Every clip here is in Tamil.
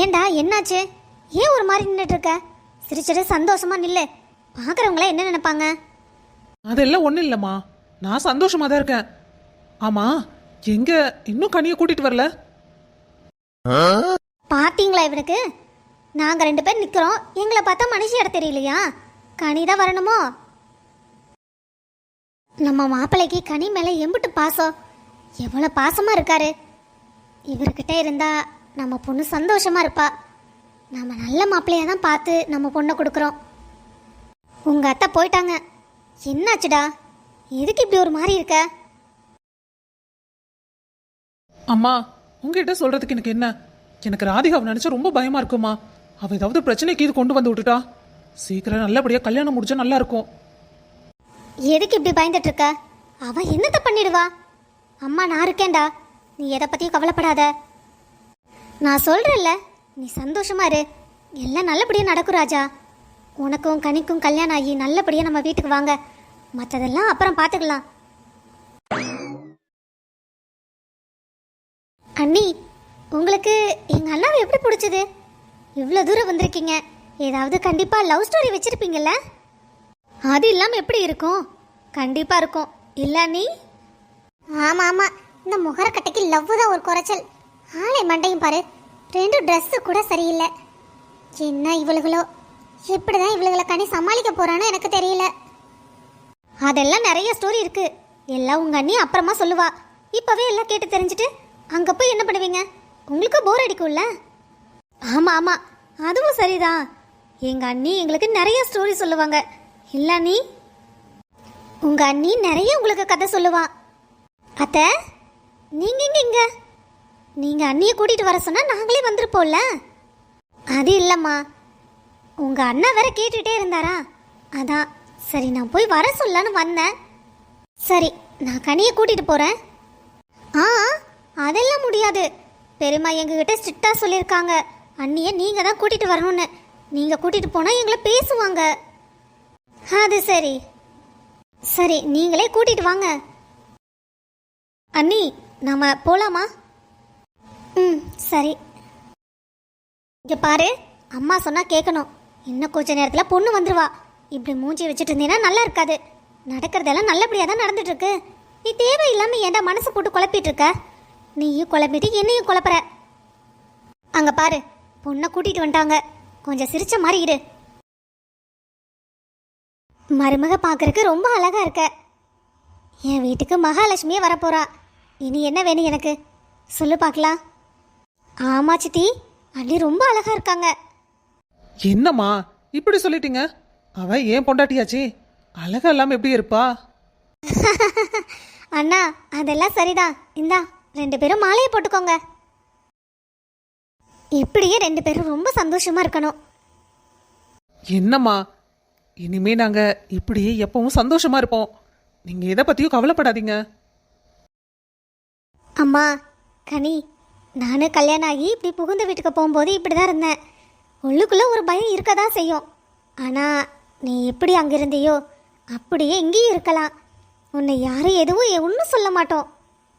ஏண்டா என்னாச்சு? ஏன் ஒரு மாதிரி நின்றுட்டு இருக்க? சிரிச்சிட்டு சந்தோஷமா நில்லு. பார்க்குறவங்கள என்ன நினைப்பாங்க? அதெல்லாம் ஒன்றும் இல்லைம்மா, நான் சந்தோஷமா தான் இருக்கேன். ஆமா, எங்க இன்னும் கனியை கூட்டிட்டு வரல? பார்த்தீங்களா இவனுக்கு? நாங்கள் 2 பேர் நிற்கிறோம், எங்களை பார்த்தா மனுஷியோட தெரியலையா? கனி தான் வரணுமோ? நம்ம மாப்பிள்ளைக்கு கனி மேலே எம்பிட்டு பாசம், எவ்வளோ பாசமாக இருக்காரு. இவர்கிட்ட இருந்தா நம்ம பொண்ணு சந்தோஷமா இருப்பா. நம்ம நல்ல மாப்பிள்ளையா தான் பார்த்து நம்ம பொண்ணை கொடுக்குறோம். உங்கள் அத்தை போயிட்டாங்க. என்னாச்சுடா? எதுக்கு இப்படி ஒரு மாதிரி இருக்க? அம்மா, உங்ககிட்ட சொல்றதுக்கு எனக்கு என்ன? எனக்கு ராதிகாவை நினைச்சா ரொம்ப பயமா இருக்குமா. அவ ஏதாவது பிரச்சனைக்கு இது கொண்டு வந்து விட்டுட்டா சீக்கிரம் நல்லபடியா கல்யாணம் முடிச்சா நல்லா இருக்கும். எதுக்கு இப்படி பயந்துட்டு இருக்க? அவ என்னத்த பண்ணிடுவா? அம்மா நான் இருக்கேன்டா, நீ எதை பற்றியும் கவலைப்படாத. நான் சொல்கிறேன்ல, நீ சந்தோஷமா இரு. எல்லாம் நல்லபடியாக நடக்கும் ராஜா. உனக்கும் கனிக்கும் கல்யாணம் ஆகி நல்லபடியாக நம்ம வீட்டுக்கு வாங்க. மற்றதெல்லாம் அப்புறம் பார்த்துக்கலாம். அண்ணி, உங்களுக்கு எங்கள் அண்ணாவை எப்படி பிடிச்சது? இவ்வளோ தூரம் வந்திருக்கீங்க, ஏதாவது கண்டிப்பாக லவ் ஸ்டோரி வச்சுருப்பீங்கல்ல? அது இல்லாமல் எப்படி இருக்கும்? கண்டிப்பாக இருக்கும் இல்லை நீ? ஆமாம் ஆமாம், இந்த முகரக்கட்டைக்கு லவ் தான் ஒரு குறைச்சல். ஆளை மண்டையும் பாரு, 2 ட்ரெஸ்ஸு கூட சரியில்லை. என்ன இவளுகளோ, எப்படி தான் இவளுகளை கனி சமாளிக்க போகிறானோ எனக்கு தெரியல. அதெல்லாம் நிறைய ஸ்டோரி இருக்கு, எல்லாம் உங்கள் அண்ணி அப்புறமா சொல்லுவா. இப்போவே எல்லாம் கேட்டு தெரிஞ்சுட்டு அங்கே போய் என்ன பண்ணுவீங்க? உங்களுக்கு போர் அடிக்கும்ல? ஆமாம் ஆமாம், அதுவும் சரிதான். எங்கள் அண்ணி எங்களுக்கு நிறைய ஸ்டோரி சொல்லுவாங்க இல்லை நீ? உங்கள் அண்ணி நிறைய உங்களுக்கு கதை சொல்லுவா. அத்தை, நீங்கள் எங்கே இங்கே? நீங்கள் அண்ணியை கூட்டிகிட்டு வர சொன்னால் நாங்களே வந்துருப்போம்ல. அது இல்லைம்மா, உங்கள் அண்ணா வேற கேட்டுகிட்டே இருந்தாரா, அதான் சரி நான் போய் வர சொல்லலான்னு வந்தேன். சரி, நான் கனியை கூட்டிகிட்டு போகிறேன். ஆ, அதெல்லாம் முடியாது. பெருமா எங்ககிட்ட ஸ்ட்ரிக்டாக சொல்லியிருக்காங்க, அண்ணியை நீங்கள் தான் கூட்டிகிட்டு வரணும்னு. நீங்கள் கூட்டிகிட்டு போனால் எங்களை பேசுவாங்க. அது சரி சரி, நீங்களே கூட்டிகிட்டு வாங்க. அண்ணி, நம்ம போகலாமா? ம் சரி. இங்கே பாரு, அம்மா சொன்னால் கேட்கணும். இன்னும் கொஞ்ச நேரத்தில் பொண்ணு வந்துடுவா. இப்படி மூஞ்சி வச்சுட்டு இருந்தீங்கன்னா நல்லா இருக்காது. நடக்கிறதெல்லாம் நல்லபடியாக தான் நடந்துட்டுருக்கு. நீ தேவையில்லாமல் ஏன்டா மனசை போட்டு குழப்பிட்டு இருக்க? நீயும் குழப்பிட்டு என்னையும் குழப்புற. அங்கே பாரு, பொண்ணை கூட்டிகிட்டு வந்துட்டாங்க, கொஞ்சம் சிரிச்ச மாதிரி இரு. மருமக பார்க்கறக்கு ரொம்ப அழகாக இருக்க. என் வீட்டுக்கு மகாலட்சுமியே வரப்போறா. இனி என்ன வேணும் எனக்கு சொல்லு பார்க்கலாம். ஆமா சித்தி, அண்ணி ரொம்ப அழகா இருக்காங்க. என்னம்மா இப்படி சொல்லிட்டீங்க? அவ ஏன் பொண்டாட்டியாச்சு, அழகா இல்லாம எப்படி இருப்பா? அண்ணா அதெல்லாம் சரிதான். இந்தா 2 பேரும் மாலையை போட்டுக்கோங்க. இப்படியே 2 பேரும் ரொம்ப சந்தோஷமா இருக்கணும். என்னம்மா, இனிமே நாங்க இப்படியே எப்பவும் சந்தோஷமா இருப்போம். நீங்க எதை பத்தியும் கவலைப்படாதீங்க. அம்மா, கனி, நானும் கல்யாணம் ஆகி இப்படி புகுந்த வீட்டுக்கு போகும்போது இப்படி தான் இருந்தேன். உள்ளுக்குள்ளே ஒரு பயம் இருக்க தான் செய்யும். ஆனால் நீ எப்படி அங்கே இருந்தியோ அப்படியே இங்கேயும் இருக்கலாம். உன்னை யாரும் எதுவும் ஒன்றும் சொல்ல மாட்டோம்.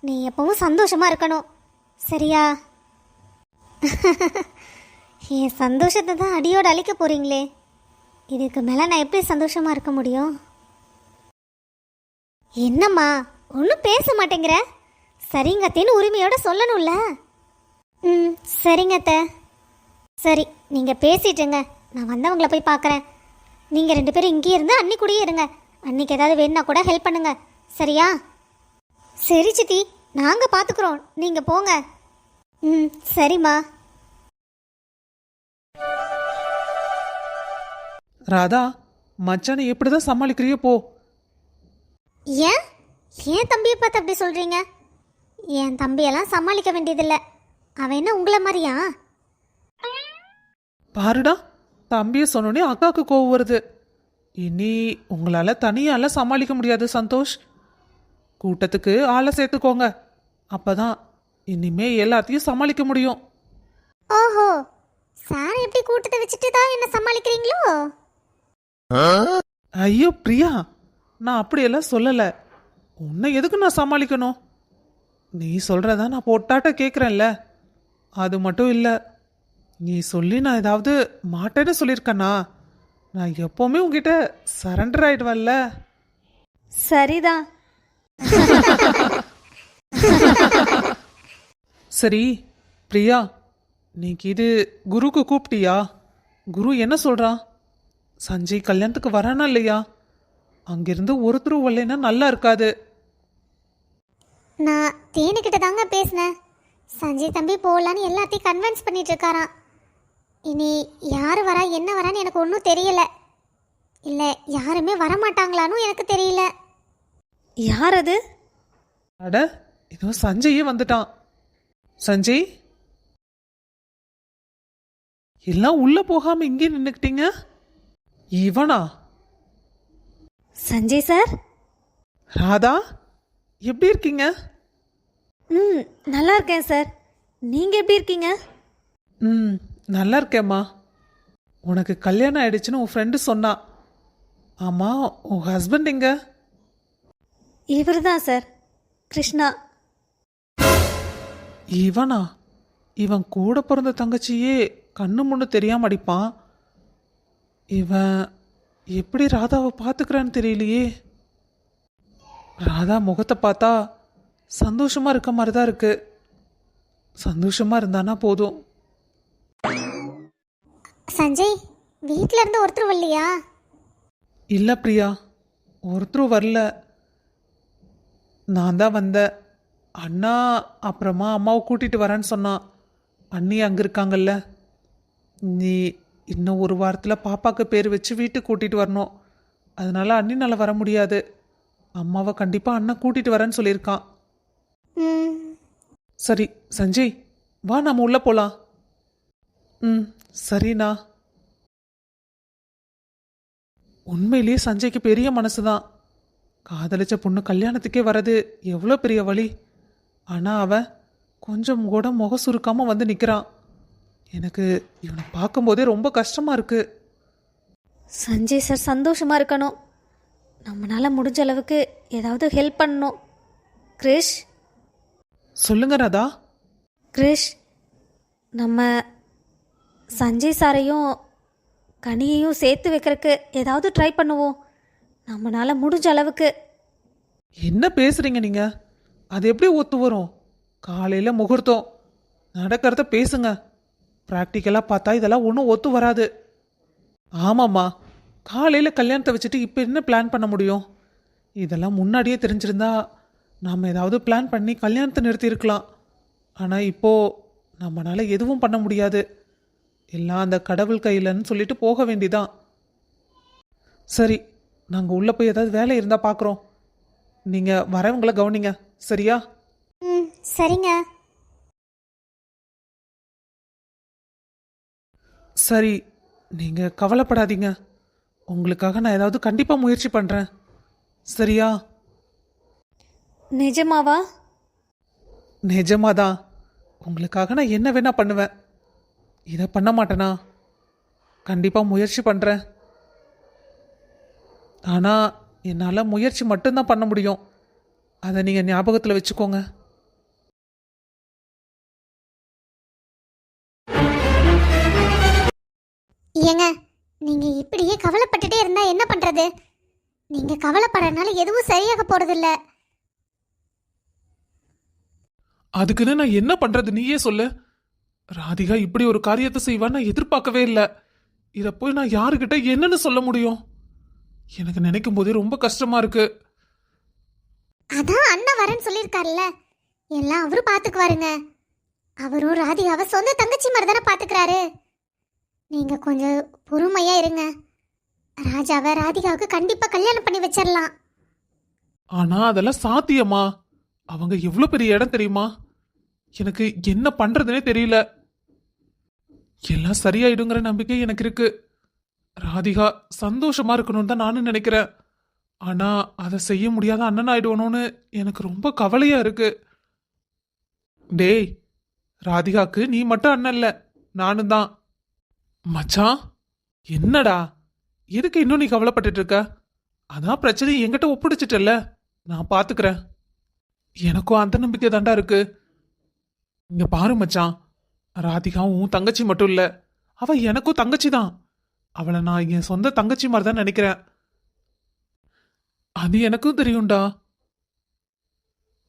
நீ எப்பவும் சந்தோஷமாக இருக்கணும், சரியா? என் சந்தோஷத்தை தான் அடியோடு அழிக்க போகிறீங்களே. இதுக்கு மேலே நான் எப்படி சந்தோஷமாக இருக்க முடியும்? என்னம்மா ஒன்றும் பேச மாட்டேங்கிற? சரிங்கத்தேன்னு உரிமையோட சொல்லணும்ல. ம் சரிங்க அத்தை. சரி, நீங்கள் பேசிட்டுங்க, நான் வந்தவங்கள போய் பார்க்குறேன். நீங்கள் 2 பேரும் இங்கேயே இருந்து அண்ணி கூடயே இருங்க. அன்னைக்கு ஏதாவது வேணுன்னா கூட ஹெல்ப் பண்ணுங்க, சரியா? சரி சித்தி, நாங்கள் பார்த்துக்குறோம், நீங்கள் போங்க. ம் சரிம்மா. ராதா, மச்சானை எப்படிதான் சமாளிக்கிறியோ போ. ஏன் ஏன் தம்பியை பார்த்து அப்படி சொல்கிறீங்க? என் தம்பியெல்லாம் சமாளிக்க வேண்டியதில்லை. அவன் என்ன உங்களை மாதிரியா? பாருடா, தம்பியை சொன்னோடனே அக்காவுக்கு கோவம் வருது. இனி உங்களால தனியால சமாளிக்க முடியாது சந்தோஷ். கூட்டத்துக்கு ஆளை சேர்த்துக்கோங்க, அப்பதான் இனிமே எல்லாத்தையும் சமாளிக்க முடியும். ஓஹோ, சார் எப்படி கூட்டத்தை வச்சுட்டு தான் என்ன சமாளிக்கிறீங்களோ? ஐயோ பிரியா, நான் அப்படியெல்லாம் சொல்லல. உன்னை எதுக்கு நான் சமாளிக்கணும்? நீ சொல்றதா நான் போட்டாட்ட கேட்குறேன்ல, அது மட்டும் இல்லை. நீ சொல்லி நான் ஏதாவது மாட்டேன்னு சொல்லியிருக்கேனா? நான் எப்போவுமே உங்ககிட்ட சரண்டர் ஆயிடுவேன்ல. சரிதான். சரி பிரியா, நீக்கு இது குருக்கு கூப்பிட்டியா? குரு என்ன சொல்றான்? சஞ்சய் கல்யாணத்துக்கு வரானா இல்லையா? அங்கிருந்து ஒருத்தரும் வரலைன்னா நல்லா இருக்காது. நான் தேனுக்கிட்ட தாங்க பேசினேன். சஞ்சய் தம்பி போகலான்னு எல்லாத்தையும் கன்வின்ஸ் பண்ணிட்டு இருக்காராம். இனி யார் வரா என்ன வரான்னு எனக்கு ஒன்றும் தெரியல. இல்லை யாருமே வரமாட்டாங்களான்னு எனக்கு தெரியல. யார் அது? அட, இதோ சஞ்சயே வந்துட்டான். சஞ்சய், எல்லாம் உள்ள போகாம இங்கே நின்னுக்கிட்டீங்க. இவனா? சஞ்சய் சார். ராதா, எப்படி இருக்கீங்க? நல்லா இருக்கேன் சார். நீங்கள் எப்படி இருக்கீங்க? நல்லா இருக்கேம்மா. உனக்கு கல்யாணம் ஆயிடுச்சுன்னு உன் ஃப்ரெண்டு சொன்னா. ஆமாம், உன் ஹஸ்பண்ட் எங்க? இவர் தான் சார், கிருஷ்ணா. இவனா? இவன் கூட பிறந்த தங்கச்சியே கண்ணு முன்னு தெரியாம அடிப்பான். இவன் எப்படி ராதாவை பார்த்துக்கிறான்னு தெரியலையே. ராதா முகத்தை பார்த்தா சந்தோஷமா இருக்க மாதிரி தான் இருக்கு. சந்தோஷமா இருந்தானா போதும். சஞ்சய், வீட்டில் இருந்து ஒருத்தர் வரலையா? இல்லை பிரியா, ஒருத்தரும் வரல. நான் தான் வந்தேன். அண்ணா அப்புறமா அம்மாவை கூட்டிகிட்டு வரேன்னு சொன்னான். அண்ணி அங்கே இருக்காங்கல்ல. நீ இன்னும் ஒரு வாரத்தில் பாப்பாவுக்கு பேர் வச்சு வீட்டுக்கு கூட்டிகிட்டு வரணும். அதனால அண்ணினால் வர முடியாது. அம்மாவை கண்டிப்பாக அண்ணன் கூட்டிகிட்டு வரேன்னு சொல்லியிருக்கான். சரி சஞ்சய், வா நம்ம உள்ளே போகலாம். சரிண்ணா. உண்மையிலேயே சஞ்சய்க்கு பெரிய மனசு தான். காதலிச்ச பொண்ணு கல்யாணத்துக்கே வர்றது எவ்வளோ பெரிய வழி. ஆனால் அவன் கொஞ்சம் கூட முகம் சுருக்காமல் வந்து நிற்கிறான். எனக்கு இவனை பார்க்கும்போதே ரொம்ப கஷ்டமாக இருக்கு. சஞ்சய் சார் சந்தோஷமாக இருக்கணும். நம்மளால் முடிஞ்ச அளவுக்கு ஏதாவது ஹெல்ப் பண்ணணும். கிரிஷ். சொல்லுங்க ராதா. கிரிஷ், நம்ம சஞ்சய் சாரையும் கனியையும் சேர்த்து வைக்கிறதுக்கு ஏதாவது ட்ரை பண்ணுவோம். நம்மளால் முடிஞ்ச அளவுக்கு. என்ன பேசுறீங்க நீங்க? அது எப்படி ஒத்து வரும்? காலையில் முகூர்த்தம் நடக்கிறத பேசுங்க. ப்ராக்டிக்கலாக பார்த்தா இதெல்லாம் ஒன்றும் ஒத்து வராது. ஆமாம்மா, காலையில் கல்யாணத்தை வச்சுட்டு இப்போ என்ன பிளான் பண்ண முடியும்? இதெல்லாம் முன்னாடியே தெரிஞ்சிருந்தா நாம் ஏதாவது பிளான் பண்ணி கல்யாணத்தை நிறுத்தியிருக்கலாம். ஆனால் இப்போது நம்மளால் எதுவும் பண்ண முடியாது. எல்லாம் அந்த கடவுள் கையிலன்னு சொல்லிட்டு போக வேண்டிதான். சரி, நாங்கள் உள்ளே போய் ஏதாவது வேலை இருந்தால் பார்க்குறோம். நீங்கள் வரவங்களை கவனிங்க, சரியா? சரிங்க. சரி, நீங்கள் கவலைப்படாதீங்க. உங்களுக்காக நான் ஏதாவது கண்டிப்பாக முயற்சி பண்ணுறேன், சரியா? நிஜமாவா? நிஜமாதான். உங்களுக்காக நான் என்ன வேணா பண்ணுவேன். இதை பண்ண மாட்டேனா? கண்டிப்பாக முயற்சி பண்ணுறேன். ஆனால் என்னால் முயற்சி மட்டும்தான் பண்ண முடியும். அதை நீங்கள் ஞாபகத்தில் வச்சுக்கோங்க. ஏங்க, நீங்கள் இப்படியே கவலைப்பட்டுட்டே இருந்தால் என்ன பண்ணுறது? நீங்கள் கவலைப்படுறதுனால எதுவும் சரியாக போகிறதில்ல. அதுக்குன்னு நான் என்ன பண்ணுறது, நீயே சொல்லு. ராதிகா இப்படி ஒரு காரியத்தை செய்வான்னு நான் எதிர்பார்க்கவே இல்லை. இதை போய் நான் யாருக்கிட்ட என்னன்னு சொல்ல முடியும்? எனக்கு நினைக்கும் போதே ரொம்ப கஷ்டமா இருக்கு. அதான் அண்ணன் வரேன்னு சொல்லியிருக்காருல்ல, எல்லாம் அவரும் பார்த்துக்குவாருங்க. அவரும் ராதிகாவை சொந்த தங்கச்சி மாதிரி தானே பார்த்துக்கிறாரு. நீங்கள் கொஞ்சம் பொறுமையாக இருங்க. ராஜாவை ராதிகாவுக்கு கண்டிப்பாக கல்யாணம் பண்ணி வச்சிடலாம். ஆனா அதெல்லாம் சாத்தியமா? அவங்க எவ்வளோ பெரிய இடம் தெரியுமா? எனக்கு என்ன பண்றதுனே தெரியல. எல்லாம் சரியாயிடுங்கிற நம்பிக்கை எனக்கு இருக்கு. ராதிகா சந்தோஷமா இருக்கணும்னு தான் நானும் நினைக்கிறேன். ஆனா அதை செய்ய முடியாத அண்ணன் ஆயிடுவனோன்னு எனக்கு ரொம்ப கவலையா இருக்கு. டேய், ராதிகாக்கு நீ மட்டும் அண்ணன் இல்ல, நானும் தான். மச்சான், என்னடா எதுக்கு இன்னும் நீ கவலைப்பட்டுட்டு இருக்க? அதான் பிரச்சனை என்கிட்ட ஒப்படைச்சிட்டல்ல, நான் பாத்துக்கிறேன். எனக்கும் அந்த நம்பிக்கை தாண்டா இருக்கு. இங்க பாரு மச்சான், ராதிகாவும் தங்கச்சி மட்டும் இல்ல, அவ எனக்கும் தங்கச்சி தான். அவளை நான் என் சொந்த தங்கச்சி மாதிரி தான் நினைக்கிறேன். அது எனக்கும் தெரியும்டா.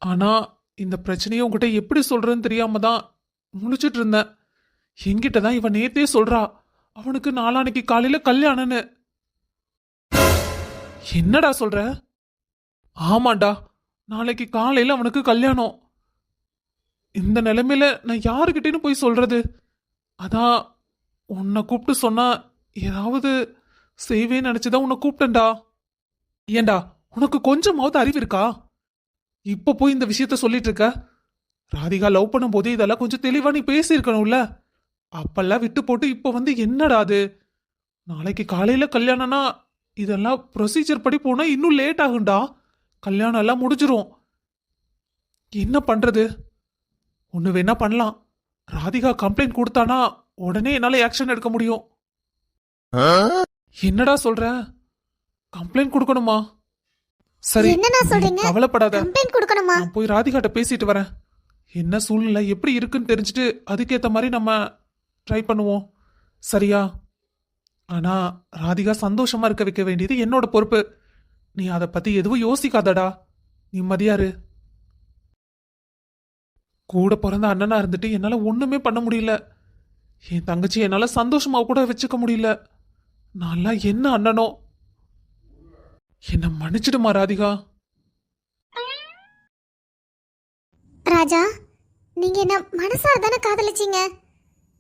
ஆனா இந்த பிரச்சனையை உங்ககிட்ட எப்படி சொல்றேன்னு தெரியாம தான் முழிச்சிட்டு இருந்தேன். என்கிட்ட தான் இவன் நேத்தே சொல்றா அவனுக்கு நாளான்னைக்கு காலையில கல்யாணம்னு. என்னடா சொல்ற? ஆமாண்டா, நாளைக்கு காலையில அவனுக்கு கல்யாணம். இந்த நிலைமையில நான் யாருக்கிட்டேன்னு போய் சொல்றது? அதான் உன்னை கூப்பிட்டு சொன்னா ஏதாவது செய்வேன்னு நினைச்சுதான் உன்னை கூப்பிட்டேன்டா. ஏண்டா, உனக்கு கொஞ்சமாவது அறிவு இருக்கா? இப்ப போய் இந்த விஷயத்த சொல்லிட்டு இருக்க. ராதிகா லவ் பண்ணும் போது இதெல்லாம் கொஞ்சம் தெளிவா நீ பேசியிருக்கணும்ல. அப்பெல்லாம் விட்டு போட்டு இப்ப வந்து என்னடா அது? நாளைக்கு காலையில கல்யாணம்னா இதெல்லாம் ப்ரொசீஜர் படி போனா இன்னும் லேட் ஆகும்டா. கல்யாணம் எல்லாம் முடிஞ்சிரும். என்ன பண்றது? ஒண்ணு வேணா பண்ணலாம். ராதிகா கம்ப்ளைண்ட் கொடுத்தானா உடனே என்னால ஆக்ஷன் எடுக்க முடியும். என்னடா சொல்ற? கம்ப்ளைண்ட் கொடுக்கணுமா? சரி, என்னண்ணா சொல்றீங்க? நீ கவலைப்படாத. கம்ப்ளைண்ட் கொடுக்கணுமா? நான் போய் ராதிகாட்ட பேசிட்டு வரேன். என்ன சூழ்நிலை எப்படி இருக்குன்னு தெரிஞ்சுட்டு அதுக்கேத்த மாதிரி நம்ம ட்ரை பண்ணுவோம். சரியா? ஆனா ராதிகா சந்தோஷமா இருக்க வைக்க வேண்டியது என்னோட பொறுப்பு. நீ அதை பத்தி எதுவும் யோசிக்காதடா. நிம்மதியாரு. கூட பிறந்த அண்ணனா இருந்துட்டு என்னால ஒண்ணுமே பண்ண முடியல. என் தங்கச்சி என்னால சந்தோஷமா கூட வச்சுக்க முடியல. நான்லாம் என்ன அண்ணனோ. என்ன மன்னிச்சிடுமா ராதிகா. ராஜா, நீங்க என்ன மனசார தானே காதலிச்சீங்க?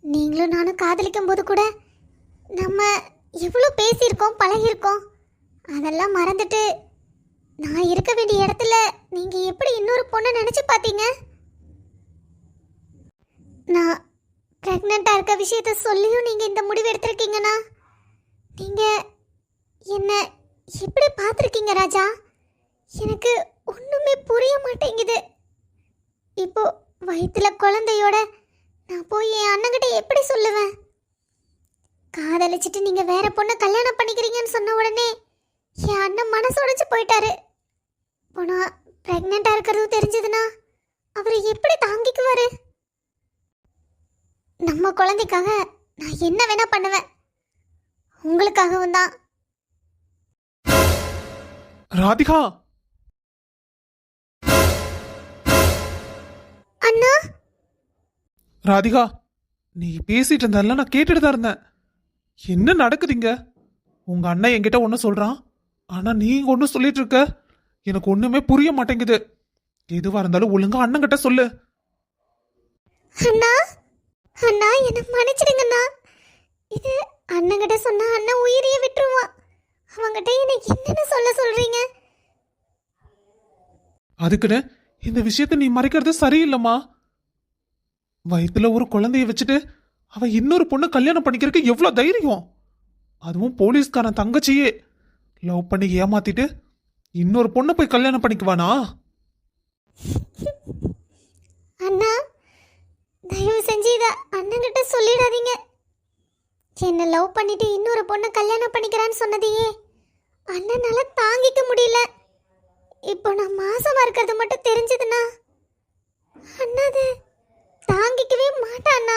நீங்களும் நானும் காதலிக்கும் போது கூட நம்ம எவ்வளோ பேசியிருக்கோம், பழகியிருக்கோம். அதெல்லாம் மறந்துட்டு நான் இருக்க வேண்டிய இடத்துல நீங்க எப்படி இன்னொரு பொண்ணை நினைச்சு பார்த்தீங்க? நான் பிரெக்னெண்டா இருக்க விஷயத்த சொல்லியும் நீங்க இந்த முடிவு எடுத்திருக்கீங்கன்னா நீங்க என்ன எப்படி பார்த்துருக்கீங்க ராஜா? எனக்கு ஒண்ணுமே புரிய மாட்டேங்குது. இப்போ வயிற்றுல குழந்தையோட நான் போய் என் அண்ணங்கிட்ட எப்படி சொல்லுவேன்? காதலிச்சிட்டு நீங்க வேற பொண்ணை கல்யாணம் பண்ணிக்கிறீங்கன்னு சொன்ன உடனே என் அண்ணன் மனசு உடைச்சு போயிட்டாரு. போனா பிரெக்னெண்டா இருக்கிறது தெரிஞ்சதுன்னா அவர் எப்படி தாங்கிக்குவாரு? நம்ம குழந்தைக்காக நான் என்ன வேணா பண்ணுவேன். உங்களுக்காகவும் தான். ராதிகா, அண்ணா, ராதிகா, நீ பேசிட்டு இருந்தால நான் கேட்டுட்டு தான் இருந்தேன். என்ன நடக்குதுங்க? உங்க அண்ணன் என்கிட்ட ஒன்னு சொல்றான், ஆனா நீங்க ஒன்னு சொல்லிட்டு இருக்க. எனக்கு ஒண்ணுமே புரிய மாட்டேங்குது. எதுவா இருந்தாலும் ஒழுங்கா அண்ணன் கிட்ட சொல்லு. அண்ணா, அண்ணா என்ன மன்னிச்சிடுங்கண்ணா. இது அண்ணங்கிட்ட சொன்னா அண்ணன் உயிரையே விட்டுருவான். அவங்கிட்ட என்ன என்னன்னு சொல்றீங்க? அதுக்குன்னு இந்த விஷயத்த நீ மறைக்கிறது சரியில்லைம்மா. வயித்துல ஒரு குழந்தைய வச்சுட்டு அவ இன்னொரு பொண்ணு கல்யாணம் பண்ணிக்கிறதுக்கு எவ்வளவு தைரியம்? அதுவும் போலீஸ்காரன் தங்கச்சியே லவ் பண்ணி ஏமாத்திட்டு இன்னொரு பொண்ணை போய் கல்யாணம் பண்ணிக்குவானா? அண்ணா, தயவு செஞ்சு இத அண்ணங்கிட்ட சொல்லிடாதீங்க. என்ன லவ் பண்ணிட்டு இன்னொரு பொண்ணு கல்யாணம் பண்ணிக்கிறான்னு சொன்னதையே அண்ணனால தாங்கிக்க முடியல. இப்போ நான் மாசமா இருக்கிறது மட்டும் தெரிஞ்சதுன்னா அண்ணா அதை தாங்கிக்கவே மாட்டானா?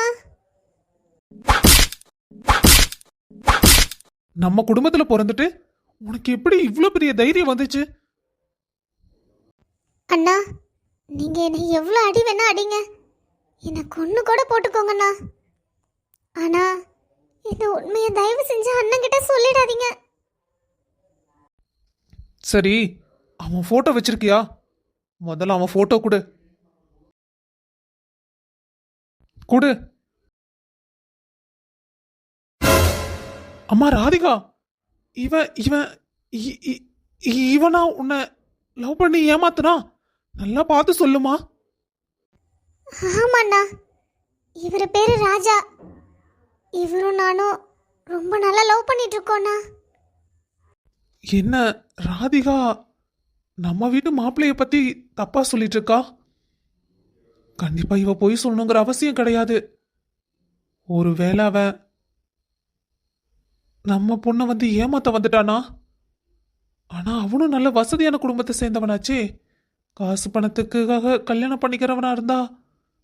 நம்ம குடும்பத்துல பிறந்துட்டு உனக்கு எப்படி இவ்ளோ பெரிய தைரியம் வந்துச்சு? அண்ணா, நீங்க என்னை எவ்வளோ அடி வேணா அடிங்க, என்னை கொன்னு கூட போட்டுக்கோங்கண்ணா. ஆனா இந்த உண்மையை தயவு செஞ்சு அண்ணன்கிட்ட சொல்லிடாதீங்க. சரி, அவன் போட்டோ வச்சிருக்கியா? முதல்ல அவன் போட்டோ கொடு. கொடு. அம்மா ராதிகா, இவன் இவன் இ- இ- இவனா உன்னை லவ் பண்ணி ஏமாத்துனா? நல்லா பார்த்து சொல்லுமா. ஆமாண்ணா, இவர் பேரு ராஜா. இவரும் நானும் ரொம்ப நல்லா லவ் பண்ணிட்டு இருக்கோண்ணா. என்ன ராதிகா நம்ம வீட்டு மாப்பிள்ளைய பத்தி தப்பா சொல்லிட்டு இருக்கா? கண்டிப்பா இவ போய் சொல்லணுங்கிற அவசியம் கிடையாது. ஒருவேளை அவன் நம்ம பொண்ணை வந்து ஏமாத்த வந்துட்டானா? ஆனா அவனும் நல்ல வசதியான குடும்பத்தை சேர்ந்தவனாச்சே. காசு பணத்துக்காக கல்யாணம் பண்ணிக்கிறவனா இருந்தா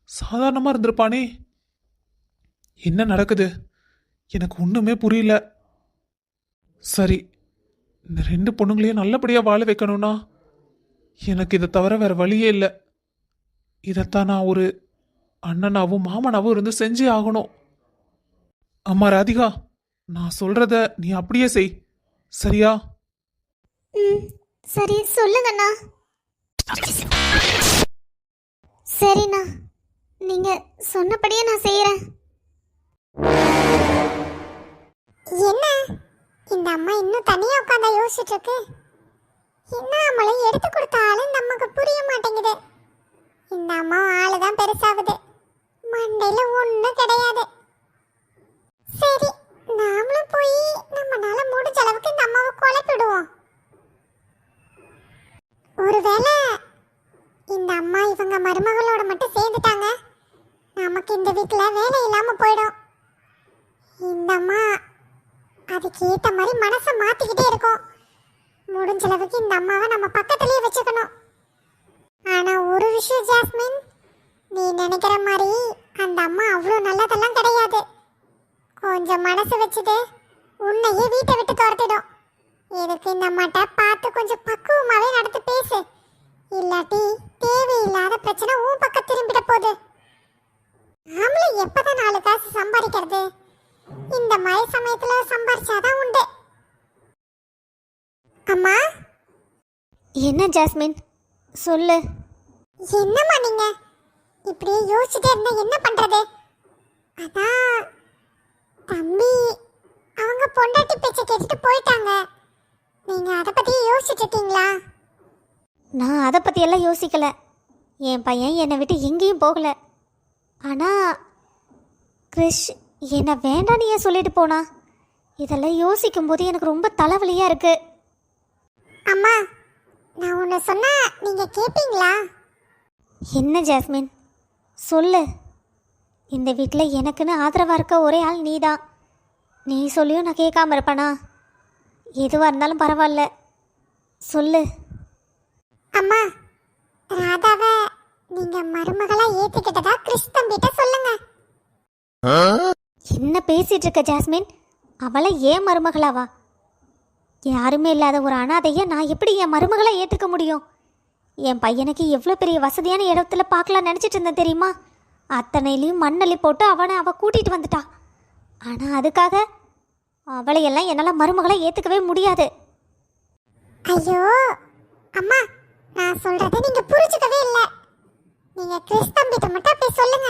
சாதாரணமா இருந்திருப்பானே. என்ன நடக்குது? எனக்கு ஒண்ணுமே புரியல. சரி, இந்த 2 பொண்ணுங்களையும் நல்லபடியா வாழ வைக்கணும்னா எனக்கு இதை தவிர வேற வழியே இல்லை. இதைத்தான் நான் ஒரு அண்ணனாவும் மாமனாவும் இருந்து செஞ்சே ஆகணும். அம்மா ராதிகா, நான் சொல்றத நீ அப்படியே செய், சரியா? ம் சரி சொல்லுங்கண்ணா. சரிண்ணா, நீங்க சொன்னபடியே நான் செய்யறேன். என்ன இந்த அம்மா இன்னும் தனியா உட்காந்தா யோசிச்சுட்டு இருக்கு? என்ன அம்மளை எடுத்து கொடுத்தாலும் நமக்கு புரிய மாட்டேங்குது. இந்த அம்மா ஆளுதான் பெருசாகுது, மண்டையில ஒண்ணும் கிடையாது. சரி, நாமளும் போய் நம்மனால முடிஞ்ச அளவுக்கு இந்த அம்மாவை குழப்பிடுவோம். ஒருவேளை இந்த அம்மா இவங்க மருமகளோட மட்டும் சேர்ந்துட்டாங்க, நமக்கு இந்த வீட்டுல வேலை இல்லாம போயிடும். இந்த அம்மா அதுக்கு ஏத்த மாதிரி மனசை மாத்திக்கிட்டே இருக்கும். முடிஞ்ச அளவுக்கு இந்த அம்மாவை நம்ம பக்கத்துலயே வச்சுக்கணும். ஆனா ஒரு விஷயம் ஜாஸ்மின், நீ நினைக்கிற மாதிரி அந்த அம்மா அவ்வளோ நல்லதெல்லாம் கிடையாது. கொஞ்சம் மனசு வச்சுட்டு உன்னையே வீட்டை விட்டு துரத்திடும். எதுக்கு இந்த அம்மாட்ட பார்த்து கொஞ்சம் பக்குவமாவே நடந்து பேசு. இல்லாட்டி தேவையில்லாத பிரச்சனை உன் பக்கம் திரும்பிட போகுது. நாமளே எப்பதான் 4 காசு சம்பாதிக்கிறது? இந்த மாதிரி சமயத்துல சம்பாரிச்சாதான் உண்டு. அம்மா. என்ன ஜாஸ்மின் சொல்லு. என்னம்மா நீங்க இப்படியே யோசிச்சுட்டே இருந்தா என்ன பண்றது? அதான் தம்பி அவங்க பொண்டாட்டி பேச்ச கேட்டுட்டு போயிட்டாங்க. நீங்க அதை பத்தி யோசிச்சுட்டு இருக்கீங்களா? நான் அதை பத்தி எல்லாம் யோசிக்கல. என் பையன் என்னை விட்டு எங்கேயும் போகல. ஆனா கிறிஷ் என்ன வேண்டான்னு ஏன் சொல்லிட்டு போனா? இதெல்லாம் யோசிக்கும் போது எனக்கு ரொம்ப தலைவலியா இருக்கு. அம்மா, நான் உன்னை சொன்னா நீங்க கேட்பீங்களா? என்ன ஜாஸ்மின் சொல்லு. இந்த வீட்டில் எனக்குன்னு ஆதரவாக இருக்க ஒரே ஆள் நீதான். நீ சொல்லியும் நான் கேட்காம இருப்பேனா? எதுவாக இருந்தாலும் பரவாயில்ல, சொல்லு. அம்மா, ராதாவை நீங்க மருமகளா ஏத்துக்கிட்டதா கிறிஸ் தம்பிட்ட சொல்லுங்க. என்ன பேசிட்டு இருக்க ஜாஸ்மின்? அவளை ஏன் மருமகளாவா? யாருமே இல்லாத ஒரு அனாதைய நான் எப்படி என் மருமகளை ஏற்றுக்க முடியும்? என் பையனுக்கு எவ்வளோ பெரிய வசதியான இடத்துல பார்க்கலாம் நினச்சிட்டு இருந்தேன் தெரியுமா? அத்தனையிலையும் மண்ணள்ளி போட்டு அவள் கூட்டிகிட்டு வந்துட்டா. ஆனால் அதுக்காக அவளையெல்லாம் என்னால் மருமகளை ஏற்றுக்கவே முடியாது. ஐயோ அம்மா, நான் சொல்கிறத நீங்கள் புரிஞ்சுக்கவே இல்லை. நீங்கள் கிறிஸ் தம்பிட்ட மட்டும் போய் சொல்லுங்க.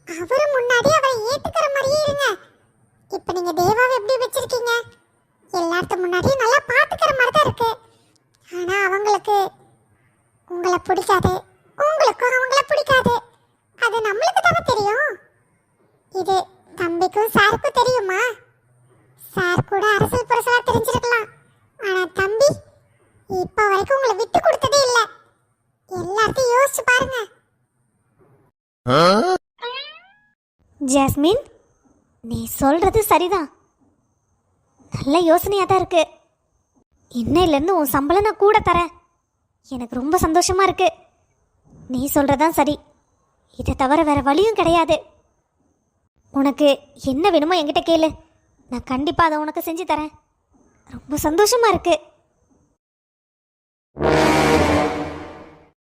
அவரு முன்னாடி அவளை ஏற்றுக்கிற மாதிரியே இருங்க. இப்போ நீங்கள் தேவாவை எப்படி வச்சுருக்கீங்க? எல்லாத்துக்கு முன்னாடி நல்லா பார்த்துக்கிற மாதிரி தான் இருக்கு. ஆனால் அவங்களுக்கு உங்களை பிடிக்காது, உங்களுக்கும் அவங்கள பிடிக்காது. அது நம்மளுக்கு தானே தெரியும். இது தம்பிக்கும் சாருக்கும் தெரியுமா? சார் கூட அரசியல் புரசலா தெரிஞ்சிருக்கலாம். ஆனா தம்பி இப்ப வரைக்கும் உங்களை விட்டு கொடுத்ததே இல்லை. எல்லாத்தையும் யோசிச்சு பாருங்க. ஜாஸ்மின், நீ சொல்றது சரிதான். நல்ல யோசனையா தான் இருக்கு. இன்னையிலேருந்து உன் சம்பளம் நான் கூட தரேன். எனக்கு ரொம்ப சந்தோஷமா இருக்கு. நீ சொல்றதான் சரி. இதை தவிர வேற வழியும் கிடையாது. உனக்கு என்ன வேணுமோ என்கிட்ட கேளு, நான் கண்டிப்பா அதை உனக்கு செஞ்சு தரேன். ரொம்ப சந்தோஷமா இருக்கு.